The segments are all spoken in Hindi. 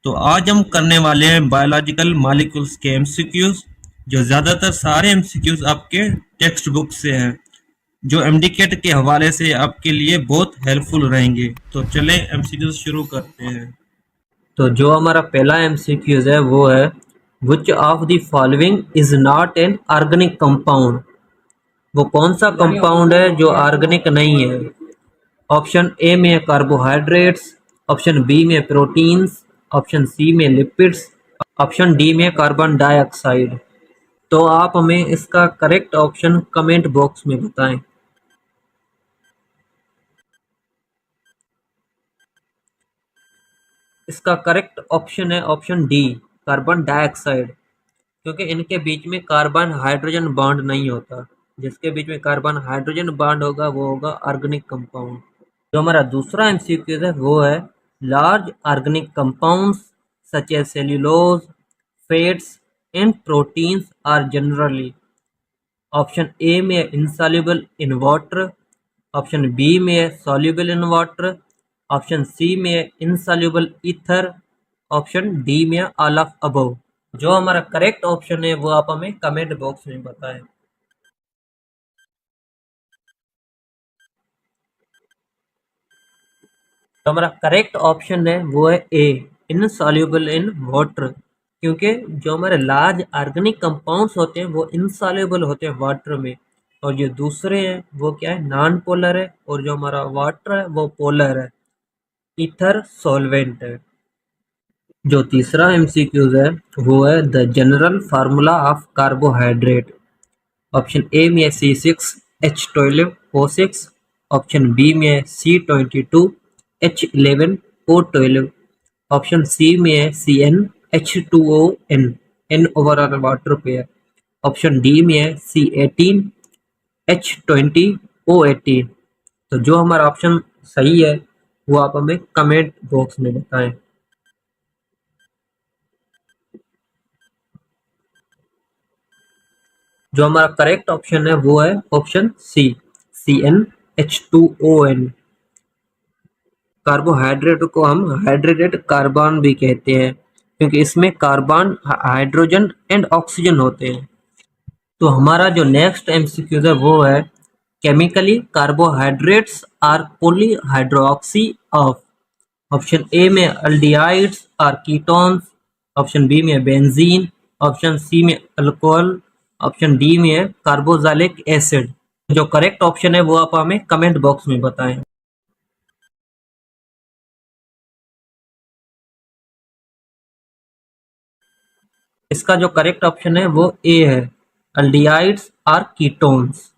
तो आज हम करने वाले हैं बायोलॉजिकल मॉलिक्यूल्स के एमसीक्यूज, जो ज़्यादातर सारे एमसीक्यूज आपके टेक्स्ट बुक से हैं, जो एमडीकेट के हवाले से आपके लिए बहुत हेल्पफुल रहेंगे। तो चलें एमसीक्यूज शुरू करते हैं। तो जो हमारा पहला एमसीक्यूज है वो है which of the following is not an organic compound. वो कौन सा कंपाउंड है जो ऑर्गेनिक नहीं है? ऑप्शन ए में है कार्बोहाइड्रेट्स, ऑप्शन बी में प्रोटीन्स, ऑप्शन सी में लिपिड्स, ऑप्शन डी में कार्बन डाइऑक्साइड। तो आप हमें इसका करेक्ट ऑप्शन कमेंट बॉक्स में बताएं। इसका करेक्ट ऑप्शन है ऑप्शन डी, कार्बन डाइऑक्साइड, क्योंकि इनके बीच में कार्बन हाइड्रोजन बॉन्ड नहीं होता। जिसके बीच में कार्बन हाइड्रोजन बॉन्ड होगा वो होगा ऑर्गेनिक कंपाउंड। जो हमारा दूसरा एमसीक्यू है वो है large organic compounds such as cellulose, fats and proteins are generally. Option A में insoluble in water, option B में soluble in water, option C में इनसॉल्युबल ईथर, ऑप्शन डी में ऑल ऑफ अबव। जो हमारा करेक्ट ऑप्शन है वो आप हमें कमेंट बॉक्स में बताएं। तो हमारा करेक्ट ऑप्शन है वो है ए, इनसॉल्युबल इन वाटर, क्योंकि जो हमारे लार्ज ऑर्गेनिक कंपाउंड्स होते हैं वो इनसॉल्युबल होते हैं वाटर में, और जो दूसरे हैं वो क्या है, नॉन पोलर है, और जो हमारा वाटर है वो पोलर है, ईथर सॉल्वेंट है। जो तीसरा एमसीक्यूज है वो है the general formula of carbohydrate. Option A में C6H12O6, ऑप्शन बी में C22H11O12, ऑप्शन सी में CnH2ON, N overall water pair, option D में C18H20O18। तो जो हमारा ऑप्शन सही है वो आप हमें कमेंट बॉक्स में बताएं। जो हमारा करेक्ट ऑप्शन है वो है ऑप्शन सी, CnH2ON। कार्बोहाइड्रेट को हम हाइड्रेटेड कार्बन भी कहते हैं, क्योंकि इसमें कार्बन, हाइड्रोजन एंड ऑक्सीजन होते हैं। तो हमारा जो नेक्स्ट एमसीक्यू है वो है chemically carbohydrates are polyhydroxy of. Option A में aldehydes or ketones, option B में बेंजीन, ऑप्शन सी में अल्कोहल, ऑप्शन डी में है कार्बोक्सिलिक एसिड। जो करेक्ट ऑप्शन है वो आप हमें कमेंट बॉक्स में बताएं। इसका जो करेक्ट ऑप्शन है वो ए है, अल्डिहाइड्स आर कीटोन्स।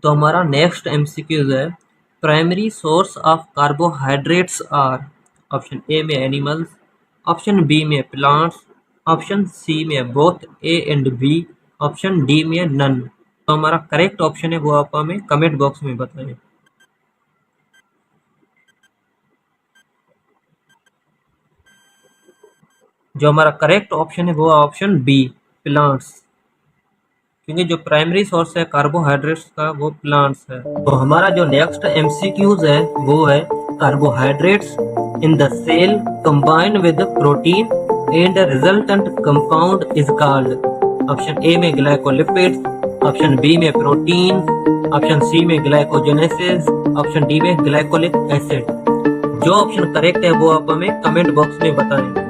तो हमारा नेक्स्ट एमसीक्यूज है primary source of carbohydrates are. Option A में एनिमल्स, ऑप्शन बी में प्लांट्स, ऑप्शन सी में both A and B, option D में नन। तो हमारा करेक्ट ऑप्शन है वो आप हमें कमेंट बॉक्स में बताएं। जो हमारा करेक्ट ऑप्शन है वो ऑप्शन बी, प्लांट्स, क्योंकि जो प्राइमरी सोर्स है कार्बोहाइड्रेट्स का वो प्लांट्स है। तो हमारा जो नेक्स्ट एमसीक्यूज है वो है carbohydrates in the cell combine with protein and resultant compound is called. Option A में ग्लाइकोलिपिड्स, ऑप्शन बी में प्रोटीन, ऑप्शन सी में ग्लाइकोजेनेसिस, ऑप्शन डी में ग्लाइकोलिक एसिड। जो ऑप्शन करेक्ट है वो आप हमें कमेंट बॉक्स में बताएं।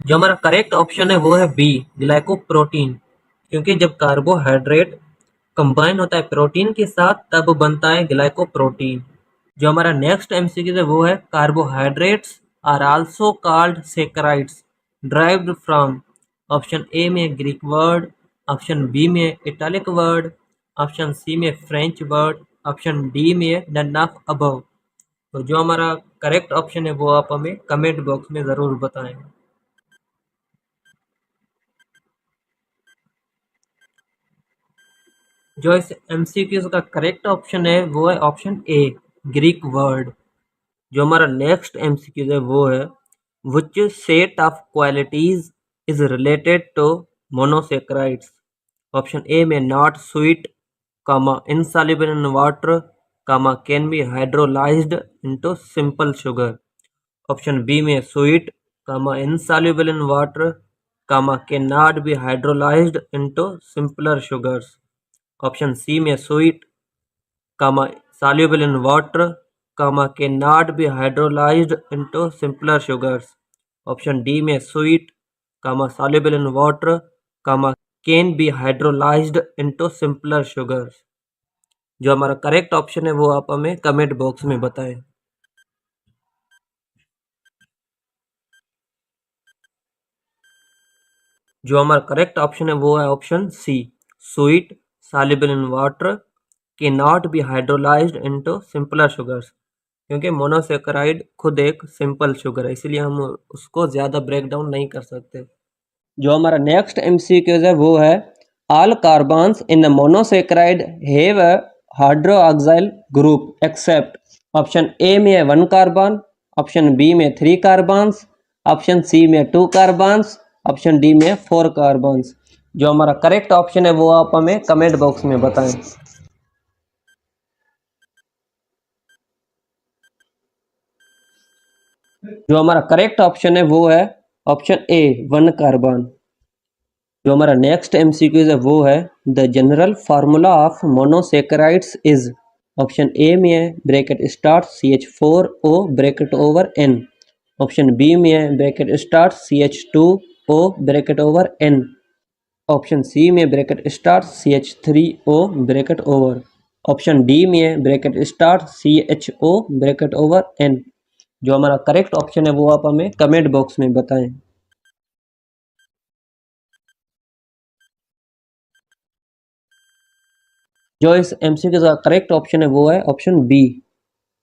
जो हमारा करेक्ट ऑप्शन है वो है बी, ग्लाइकोप्रोटीन, क्योंकि जब कार्बोहाइड्रेट कंबाइन होता है प्रोटीन के साथ तब बनता है ग्लाइकोप्रोटीन। जो हमारा नेक्स्ट एमसीक्यू है वो है carbohydrates are also called saccharides derived from. Option A में ग्रीक वर्ड, ऑप्शन बी में इटालिक वर्ड, ऑप्शन सी में फ्रेंच वर्ड, ऑप्शन डी में नन ऑफ अबव। तो जो हमारा करेक्ट ऑप्शन है वो आप हमें कमेंट बॉक्स में ज़रूर बताएं। जो इस एमसीक्यू का करेक्ट ऑप्शन है वो है ऑप्शन ए, ग्रीक वर्ड। जो हमारा नेक्स्ट एमसीक्यू है वो है which set of qualities is related to monosaccharides. Option A में not sweet, comma insoluble in water, comma can be hydrolysed into simple sugar. Option B में sweet comma insoluble in water comma can not be hydrolysed into simpler sugars. Option C में sweet comma soluble in water comma can not be hydrolysed into simpler sugars. Option D में sweet comma soluble in water comma can be hydrolysed into simpler sugars. जो हमारा करेक्ट ऑप्शन है वो आप हमें कमेंट बॉक्स में बताएं। जो हमारा करेक्ट ऑप्शन है वो है option C, sweet soluble in water के not be hydrolysed into simpler sugars, क्योंकि मोनोसेकेराइड खुद एक सिंपल शुगर है, इसलिए हम उसको ज़्यादा ब्रेक डाउन नहीं कर सकते। जो हमारा नेक्स्ट एमसीक्यूज है वो है all carbons in the monosaccharide have a hydroxyl group except. Option A में है 1 कार्बन, ऑप्शन बी में 3 कार्बन्स, ऑप्शन सी में 2 कार्बन्स, ऑप्शन डी में 4 कार्बन्स। जो हमारा करेक्ट ऑप्शन है वो आप हमें कमेंट बॉक्स में बताएं। जो हमारा करेक्ट ऑप्शन है वो है ऑप्शन ए 1 कार्बन। जो हमारा नेक्स्ट एमसीक्यू है वो है the general formula of monosaccharides is. Option A में है bracket start CH4O bracket over N, option B में है bracket start CH2O bracket over N, option C में bracket start CH3O bracket over, option D में है bracket start CHO bracket over N। जो हमारा करेक्ट ऑप्शन है वो आप हमें कमेंट बॉक्स में बताएं। जो इस एमसीक्यू का करेक्ट ऑप्शन है वो है option B,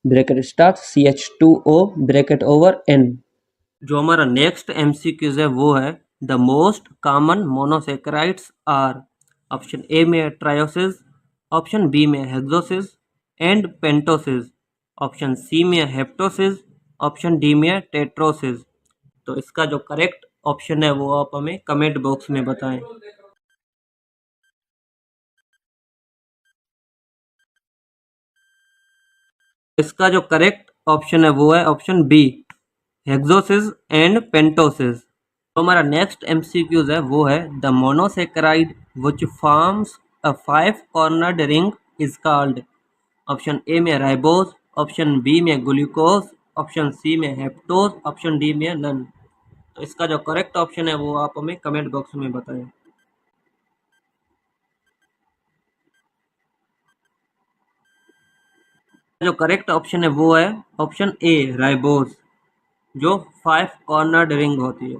bracket start CH2O bracket over N। जो हमारा नेक्स्ट एमसीक्यू है वो है the most common monosaccharides are. Option A में ट्रायोसिस, ऑप्शन बी में हेक्सोसिस एंड पेंटोसिस, ऑप्शन सी में हेप्टोसिस, ऑप्शन डी में टेट्रोसिस। तो इसका जो करेक्ट ऑप्शन है वो आप हमें कमेंट बॉक्स में बताएं। इसका जो करेक्ट ऑप्शन है वो है ऑप्शन बी, हेक्सोसिस एंड पेंटोसिस। तो हमारा नेक्स्ट एमसीक्यूज है वो है the monosaccharide which forms a 5 cornered ring is called. Option A में राइबोज, ऑप्शन बी में ग्लूकोज, ऑप्शन सी में हेप्टोज, ऑप्शन डी में नन। तो इसका जो करेक्ट ऑप्शन है वो आप हमें कमेंट बॉक्स में बताएं। जो करेक्ट ऑप्शन है वो है ऑप्शन ए राइबोज, जो 5 कॉर्नर्ड रिंग होती है।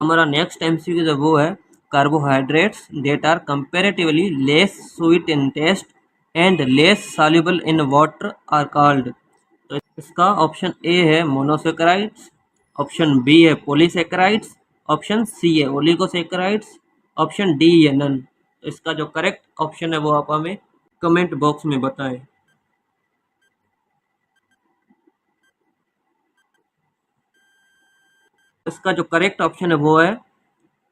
हमारा नेक्स्ट एमसीक्यू जो वो है carbohydrates that are comparatively less sweet in taste and less soluble in water are called. तो इसका ऑप्शन ए है मोनोसेकेराइड्स, ऑप्शन बी है पॉलीसेकेराइड्स, ऑप्शन सी है ओलिगोसेकेराइड्स, ऑप्शन डी है नन। तो इसका जो करेक्ट ऑप्शन है वो आप हमें कमेंट बॉक्स में बताएं। इसका जो करेक्ट ऑप्शन है वो है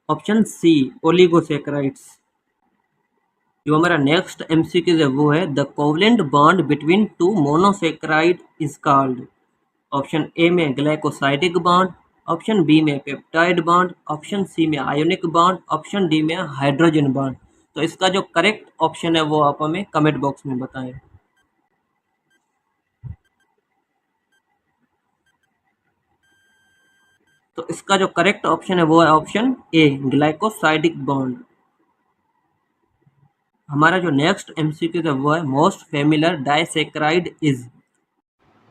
ऑप्शन सी ओलिगोसेकेराइड्स। जो हमारा नेक्स्ट एमसीक्यू है वो है the covalent bond between 2 monosaccharide is called. Option A में ग्लाइकोसाइडिक बॉन्ड, ऑप्शन बी में पेप्टाइड बॉन्ड, ऑप्शन सी में आयोनिक बॉन्ड, ऑप्शन डी में हाइड्रोजन बॉन्ड। तो इसका जो करेक्ट ऑप्शन है वो आप हमें कमेंट बॉक्स में बताएं। तो इसका जो करेक्ट ऑप्शन है वो है ऑप्शन ए ग्लाइकोसाइडिक बॉन्ड। हमारा जो नेक्स्ट एमसीक्यू है वो है most familiar disaccharide is.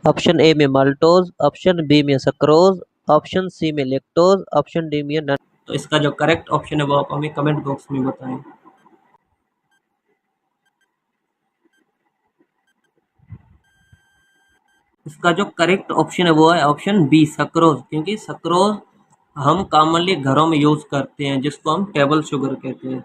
Option A में माल्टोज, ऑप्शन बी में सक्रोज, ऑप्शन सी में लेक्टोज, ऑप्शन डी में नट। तो इसका जो करेक्ट ऑप्शन है वो आप हमें कमेंट बॉक्स में बताएं। इसका जो करेक्ट ऑप्शन है वो है ऑप्शन बी सक्रोज, क्योंकि सक्रोज हम कॉमनली घरों में यूज करते हैं जिसको हम टेबल शुगर कहते हैं।